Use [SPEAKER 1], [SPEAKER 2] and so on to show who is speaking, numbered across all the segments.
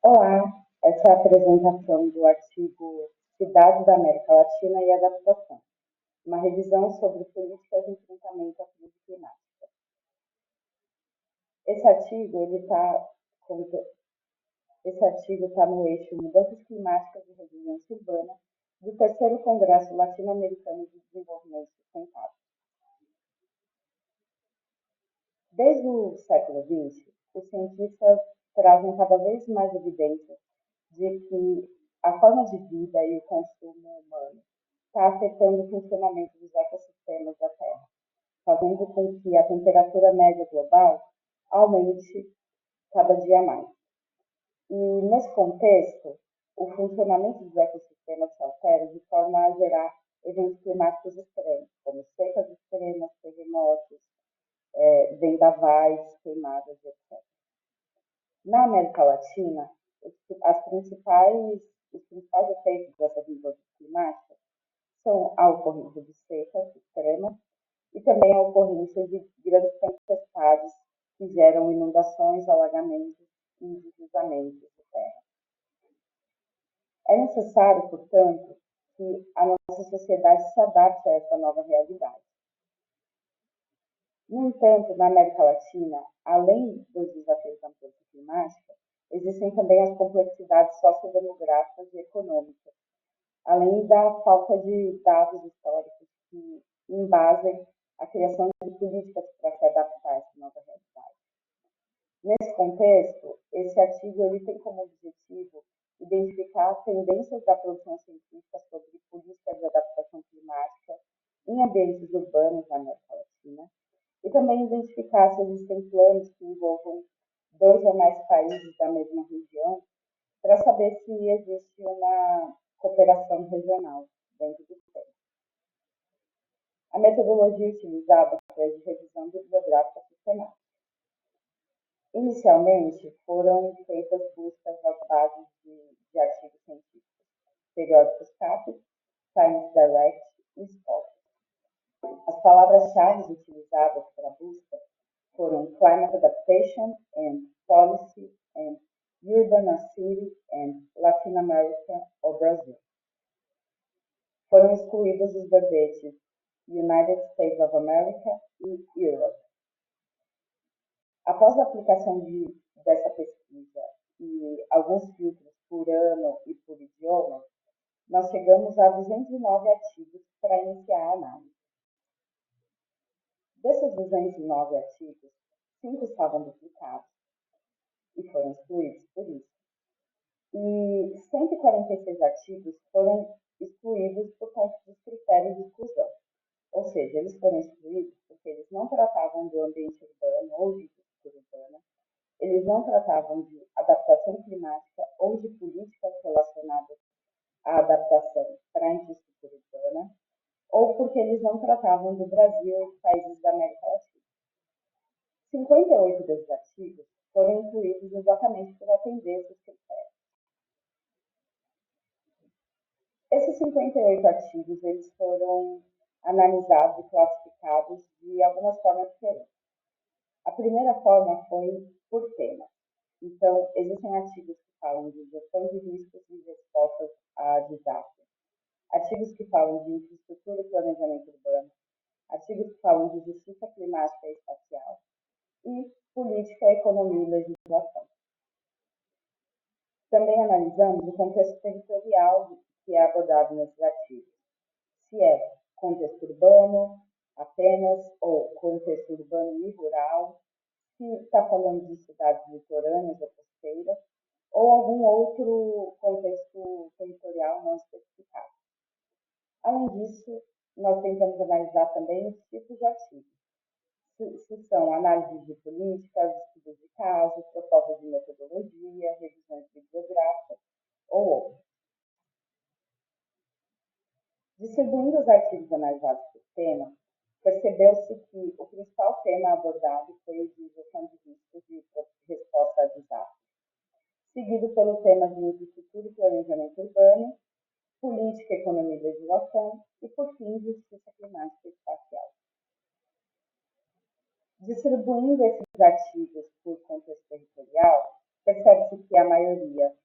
[SPEAKER 1] Olá, essa é a apresentação do artigo Cidades da América Latina e Adaptação, uma revisão sobre políticas de enfrentamento à crise climática. Esse artigo está no eixo Mudanças Climáticas e Resiliência Urbana do terceiro Congresso Latino-Americano de Desenvolvimento Sustentável. Desde o século XX, os cientistas trazem cada vez mais evidências de que a forma de vida e o consumo humano está afetando o funcionamento dos ecossistemas da Terra, fazendo com que a temperatura média global aumente cada dia mais. E, nesse contexto, o funcionamento dos ecossistemas se altera de forma a gerar eventos climáticos extremos, como secas extremas, terremotos, vendavais, queimadas, etc. Na América Latina, os principais efeitos dessas mudanças climáticas são a ocorrência de secas extremas e também a ocorrência de grandes tempestades que geram inundações, alagamentos e deslizamentos de terra. É necessário, portanto, que a nossa sociedade se adapte a essa nova realidade. No entanto, na América Latina, além dos desafios da mudança climática, existem também as complexidades sociodemográficas e econômicas, além da falta de dados históricos que embasem a criação de políticas para se adaptar a essa nova realidade. Nesse contexto, esse artigo ele tem como objetivo identificar as tendências da produção científica sobre políticas de adaptação climática em ambientes urbanos na América Latina e também identificar se existem planos que envolvam dois ou mais países da mesma região para saber se existe uma cooperação regional dentro do tema. A metodologia utilizada foi a de revisão bibliográfica sistemática. Inicialmente, foram feitas buscas nas bases de artigos científicos, periódicos CAPES, Science Direct e Scopus. As palavras-chave utilizadas para a busca foram Climate Adaptation and Policy and Urban City and Latin America ou Brasil. Foram excluídos os verbetes United States of America e Europe. Após a aplicação dessa pesquisa e alguns filtros por ano e por idioma, nós chegamos a 209 artigos para iniciar a análise. Desses 209 artigos, 5 estavam duplicados e foram excluídos por isso. E 146 artigos foram excluídos por conta dos critérios de exclusão. Ou seja, eles foram excluídos porque eles não tratavam do ambiente urbano ou de infraestrutura urbana, eles não tratavam de adaptação climática ou de políticas relacionadas à adaptação para a infraestrutura urbana, ou porque eles não tratavam do Brasil e dos países da América Latina. 58 desses artigos foram incluídos exatamente por atender esses critérios. Esses 58 artigos eles foram analisados e classificados de algumas formas diferentes. A primeira forma foi por tema. Então, existem artigos que falam de gestão de riscos e respostas a desastres, artigos que falam de infraestrutura e planejamento urbano, artigos que falam de justiça climática e espacial e política, economia e legislação. Também analisamos o contexto territorial que é abordado nesses artigos, se é contexto urbano apenas ou contexto urbano e rural, se está falando de cidades litorâneas ou costeiras, ou algum outro contexto territorial não especificado. Além disso, nós tentamos analisar também os tipos de artigos, se são análises de políticas, estudos de casos, propostas de metodologia, revisões bibliográficas ou outros. Distribuindo os artigos analisados por tema, percebeu-se que o principal tema abordado foi o de gestão de riscos e resposta a desastres, seguido pelo tema de infraestrutura e planejamento urbano, política, economia e legislação e, por fim, justiça climática e espacial. Distribuindo esses artigos por contexto territorial, percebe-se que a maioria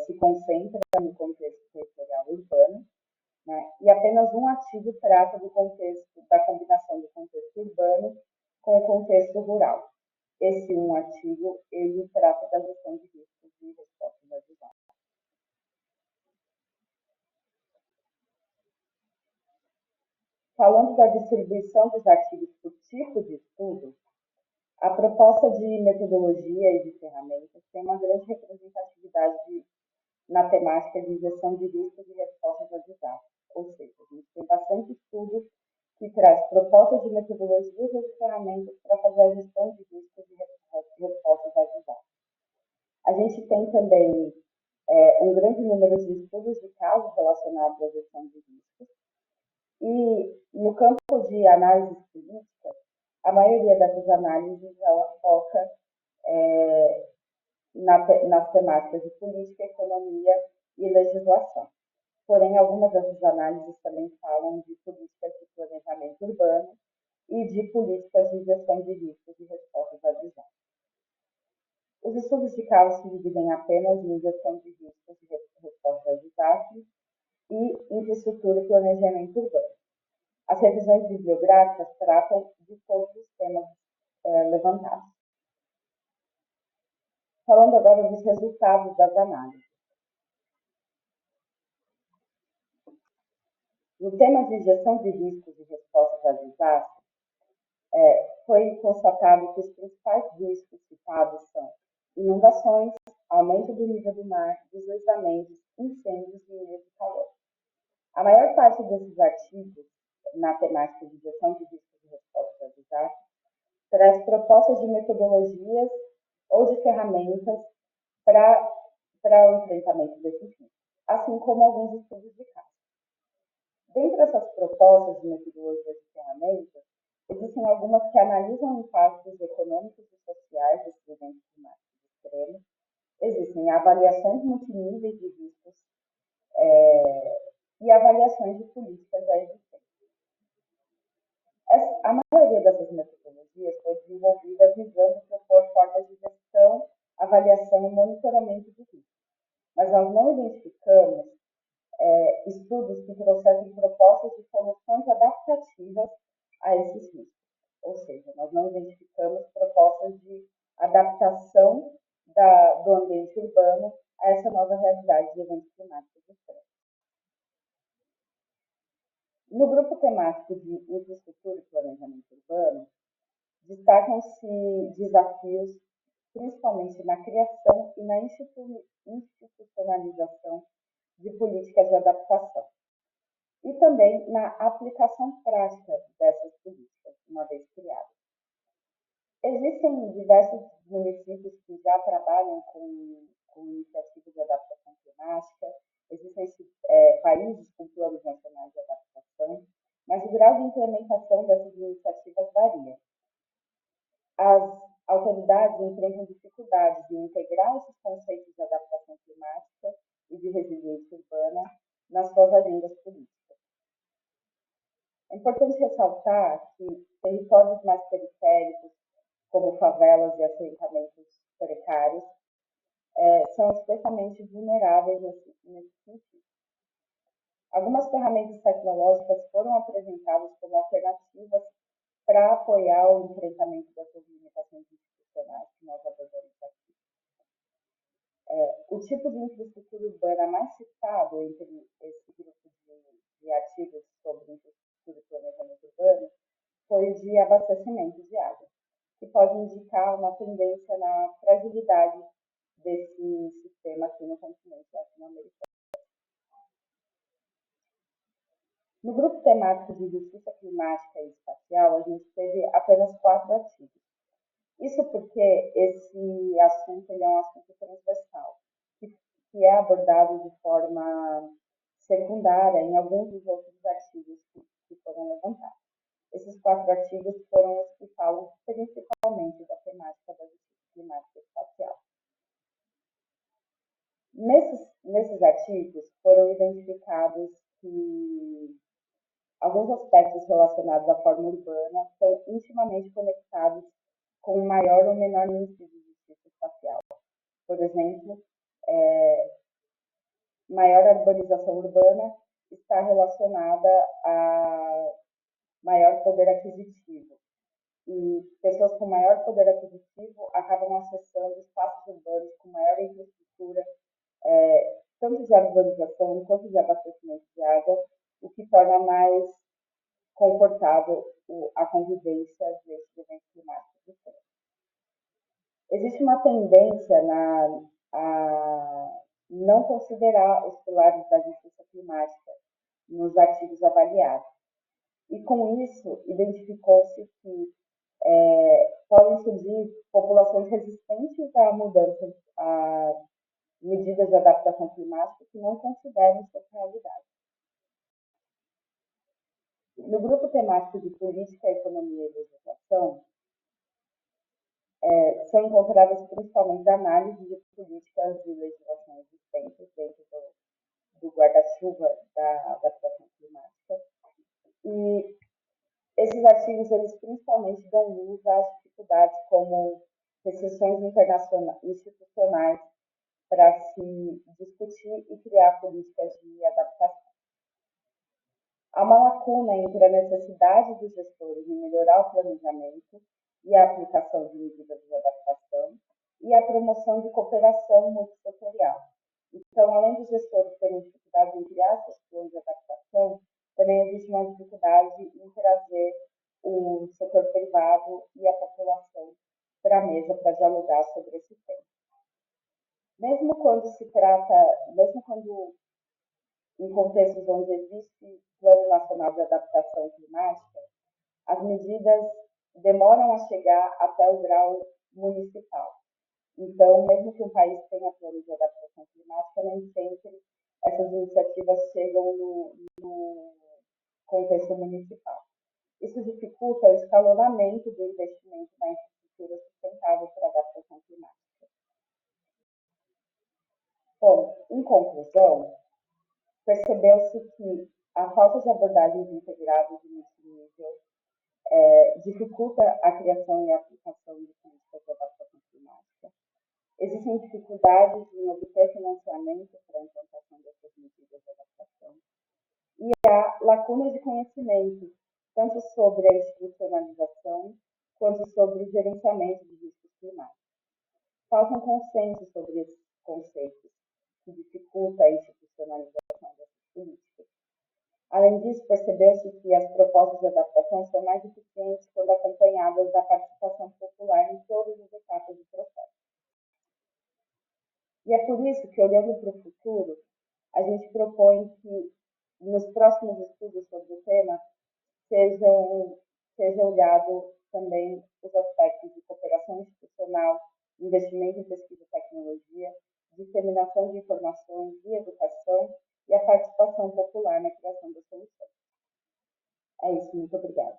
[SPEAKER 1] se concentra no contexto territorial urbano, né? E apenas um artigo trata do contexto, da combinação do contexto urbano com o contexto rural. Esse um artigo, ele trata da gestão de riscos e respostas a desastres. Falando da distribuição dos artigos por tipo de estudo, a proposta de metodologia e de ferramentas tem uma grande representatividade na temática de gestão de riscos e respostas a desastres. Ou seja, a gente tem bastante estudo que traz propostas de metodologias e de ferramentas para fazer a gestão de riscos e respostas a desastres. A gente tem também um grande número de estudos de casos relacionados à gestão de riscos. E no campo de análise política, a maioria dessas análises ela foca nas temáticas de política, economia e legislação. Porém, algumas dessas análises também falam de políticas de planejamento urbano e de políticas de gestão de riscos e respostas a desastres. Os estudos de caso se dividem apenas em gestão de riscos e respostas a desastres e infraestrutura e planejamento urbano. As revisões bibliográficas tratam de todos os temas levantados. Falando agora dos resultados das análises. No tema de gestão de riscos e respostas a desastres, foi constatado que os principais riscos citados são inundações, aumento do nível do mar, deslizamentos, incêndios e ilhas de calor. A maior parte desses artigos, na temática de gestão de riscos e respostas a desastres, traz propostas de metodologias ou de ferramentas para o enfrentamento desses riscos, assim como alguns estudos de caso. Dentre essas propostas de metodologias e ferramentas, existem algumas que analisam impactos econômicos e sociais desses eventos climáticos extremos. Existem avaliações multiníveis de riscos e avaliações de políticas já existentes. A maioria dessas metodologias foi desenvolvida visando propor formas de gestão, avaliação e monitoramento de riscos. Mas nós não identificamos estudos que trouxessem propostas de soluções adaptativas a esses riscos. Ou seja, nós não identificamos propostas de adaptação do ambiente urbano a essa nova realidade de eventos climáticos extremos. No grupo temático de infraestrutura e planejamento urbano, destacam-se desafios principalmente na criação e na institucionalização de políticas de adaptação e também na aplicação prática dessas políticas, uma vez criadas. Existem diversos municípios que já trabalham com iniciativas de adaptação climática, existem países com planos nacionais de adaptação, mas o grau de implementação dessas iniciativas varia. As autoridades enfrentam dificuldades em integrar esses conceitos de adaptação climática e de resiliência urbana nas suas agendas políticas. É importante ressaltar que territórios mais periféricos, como favelas e assentamentos precários, são especialmente vulneráveis nesse sentido. Algumas ferramentas tecnológicas foram apresentadas como alternativas para apoiar o enfrentamento dessas limitações institucionais que nós abordamos aqui. O tipo de infraestrutura urbana mais citado entre esse grupo de artigos sobre infraestrutura e planejamento urbano foi o de abastecimento de água, que pode indicar uma tendência na fragilidade desse sistema aqui no continente latino-americano. No grupo temático de justiça climática e espacial, a gente teve apenas 4 artigos. Isso porque esse assunto é um assunto transversal, que é abordado de forma secundária em alguns dos outros artigos que foram levantados. Esses 4 artigos foram os que falam principalmente da temática da justiça climática e espacial. Nesses artigos foram identificados que alguns aspectos relacionados à forma urbana são intimamente conectados com um maior ou menor índice de justiça espacial. Por exemplo, maior arborização urbana está relacionada a maior poder aquisitivo. E pessoas com maior poder aquisitivo acabam acessando espaços urbanos com maior infraestrutura, tanto de arborização quanto de abastecimento de água, o que torna mais confortável a convivência desses eventos climáticos. Existe uma tendência a não considerar os pilares da justiça climática nos artigos avaliados. E com isso, identificou-se que podem surgir populações resistentes à mudança, a medidas de adaptação climática que não consideram suas realidades. No grupo temático de política, economia e legislação, são encontradas principalmente análises de políticas de legislação existentes dentro do guarda-chuva da adaptação climática. E esses artigos, eles principalmente dão luz às dificuldades como restrições institucionais para se discutir e criar políticas de adaptação. Há uma lacuna entre a necessidade dos gestores em melhorar o planejamento e a aplicação de medidas de adaptação e a promoção de cooperação multissetorial. Então, além dos gestores terem dificuldade em criar seus planos de adaptação, também existe uma dificuldade em trazer o setor privado e a população para a mesa para dialogar sobre esse tema. Mesmo quando em contextos onde existe Plano Nacional de Adaptação Climática, as medidas demoram a chegar até o grau municipal. Então, mesmo que um país tenha plano de adaptação climática, nem sempre essas iniciativas chegam no contexto municipal. Isso dificulta o escalonamento do investimento na infraestrutura sustentável para a adaptação climática. Bom, em conclusão, percebeu-se que a falta de abordagens integradas de multinível dificulta a criação e a aplicação de políticas de adaptação climática. Existem dificuldades em obter financiamento para a implantação dessas medidas de adaptação. E há lacunas de conhecimento, tanto sobre a institucionalização quanto sobre o gerenciamento de riscos climáticos. Falta um consenso sobre esses conceitos, que dificulta a institucionalização dessas políticas. Além disso, percebeu-se que as propostas de adaptação são mais eficientes quando acompanhadas da participação popular em todas as etapas do processo. E é por isso que, olhando para o futuro, a gente propõe que, nos próximos estudos sobre o tema, seja olhado também os aspectos de cooperação institucional, investimento em pesquisa e tecnologia, disseminação de informações e educação e a participação popular na criação das soluções. É isso, muito obrigada.